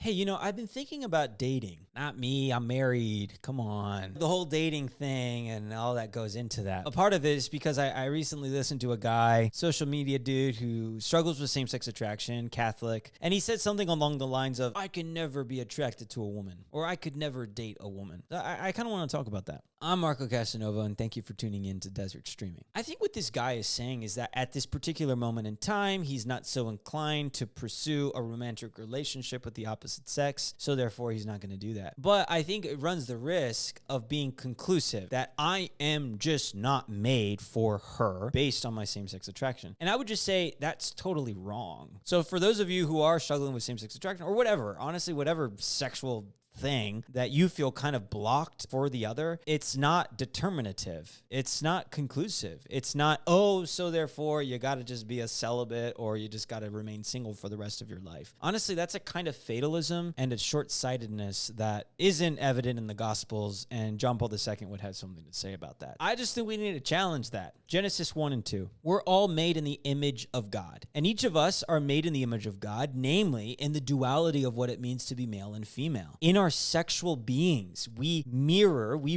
Hey, I've been thinking about dating. Not me, I'm married. Come on. The whole dating thing and all that goes into that. A part of it is because I recently listened to a guy, social media dude, who struggles with same-sex attraction, Catholic, and he said something along the lines of, I can never be attracted to a woman, or I could never date a woman. I kind of want to talk about that. I'm Marco Casanova, and thank you for tuning in to Desert Streaming. I think what this guy is saying is that at this particular moment in time, he's not so inclined to pursue a romantic relationship with the opposite sex, so therefore he's not going to do that. But I think it runs the risk of being conclusive that I am just not made for her based on my same-sex attraction. And I would just say that's totally wrong. So for those of you who are struggling with same-sex attraction or whatever, honestly, whatever sexual thing that you feel kind of blocked for the other, it's not determinative. It's not conclusive. It's not, so therefore you got to just be a celibate or you just got to remain single for the rest of your life. Honestly, that's a kind of fatalism and a short-sightedness that isn't evident in the Gospels, and John Paul II would have something to say about that. I just think we need to challenge that. Genesis 1 and 2. We're all made in the image of God, and each of us are made in the image of God, namely in the duality of what it means to be male and female. In our sexual beings, we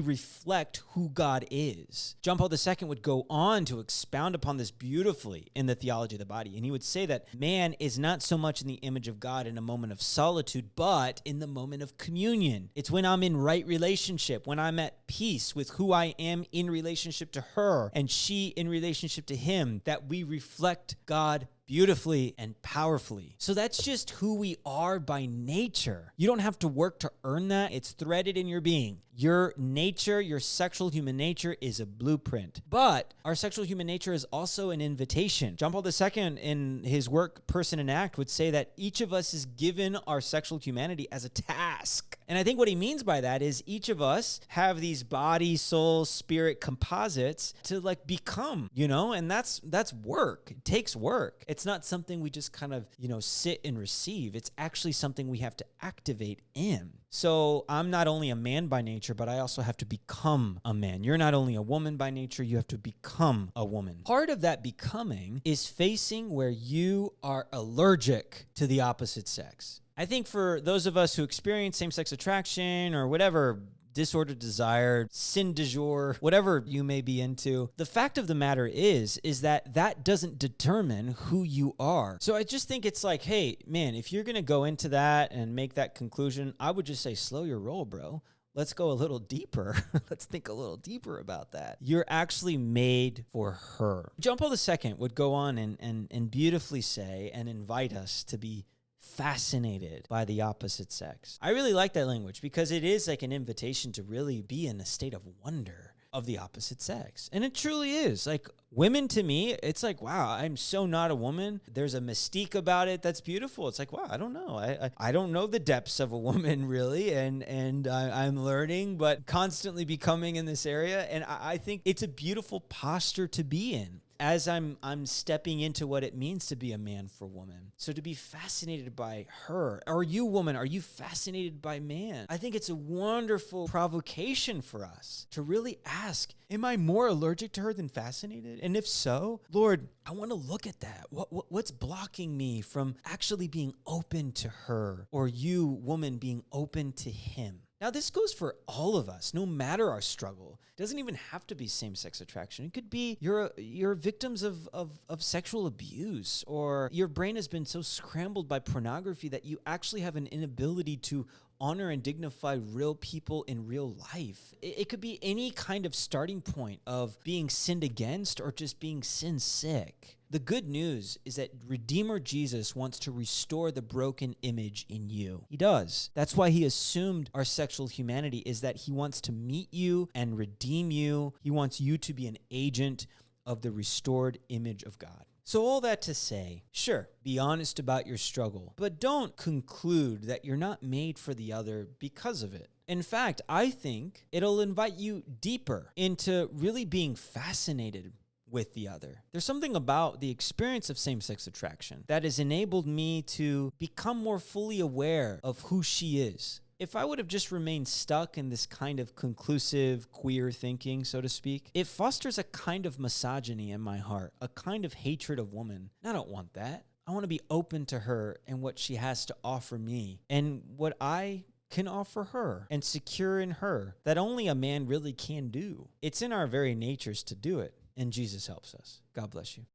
reflect who God is. John Paul II would go on to expound upon this beautifully in the Theology of the Body, and he would say that man is not so much in the image of God in a moment of solitude, but in the moment of communion. It's when I'm in right relationship, when I'm at peace with who I am in relationship to her, and she in relationship to him, that we reflect God beautifully and powerfully. So that's just who we are by nature. You don't have to work to earn that. It's threaded in your being. Your nature, your sexual human nature is a blueprint. But our sexual human nature is also an invitation. John Paul II, in his work, Person and Act, would say that each of us is given our sexual humanity as a task. And I think what he means by that is each of us have these body, soul, spirit composites to become, and that's work. It takes work. It's not something we just kind of, sit and receive. It's actually something we have to activate in. So I'm not only a man by nature, but I also have to become a man. You're not only a woman by nature, you have to become a woman. Part of that becoming is facing where you are allergic to the opposite sex. I think for those of us who experience same-sex attraction or whatever disordered desire, sin du jour, whatever you may be into, the fact of the matter is that doesn't determine who you are. So I just think it's like, hey, man, if you're going to go into that and make that conclusion, I would just say slow your roll, bro. Let's go a little deeper. Let's think a little deeper about that. You're actually made for her. John Paul II would go on and beautifully say and invite us to be fascinated by the opposite sex. I really like that language because it is like an invitation to really be in a state of wonder of the opposite sex. And it truly is. Like women, to me, it's like, wow, I'm so not a woman. There's a mystique about it that's beautiful. It's like, wow, I don't know. I don't know the depths of a woman really. And I'm learning, but constantly becoming in this area. And I think it's a beautiful posture to be in as I'm stepping into what it means to be a man for woman. So to be fascinated by her, or you woman, are you fascinated by man? I think it's a wonderful provocation for us to really ask, am I more allergic to her than fascinated? And if so, Lord, I want to look at that. What's blocking me from actually being open to her, or you woman being open to him? Now, this goes for all of us, no matter our struggle. It doesn't even have to be same-sex attraction. It could be you're victims of sexual abuse, or your brain has been so scrambled by pornography that you actually have an inability to honor and dignify real people in real life. It could be any kind of starting point of being sinned against or just being sin sick. The good news is that Redeemer Jesus wants to restore the broken image in you. He does. That's why he assumed our sexual humanity, is that he wants to meet you and redeem you. He wants you to be an agent of the restored image of God. So all that to say, sure, be honest about your struggle, but don't conclude that you're not made for the other because of it. In fact, I think it'll invite you deeper into really being fascinated with the other. There's something about the experience of same-sex attraction that has enabled me to become more fully aware of who she is. If I would have just remained stuck in this kind of conclusive queer thinking, so to speak, it fosters a kind of misogyny in my heart, a kind of hatred of women. And I don't want that. I want to be open to her and what she has to offer me and what I can offer her and secure in her that only a man really can do. It's in our very natures to do it, and Jesus helps us. God bless you.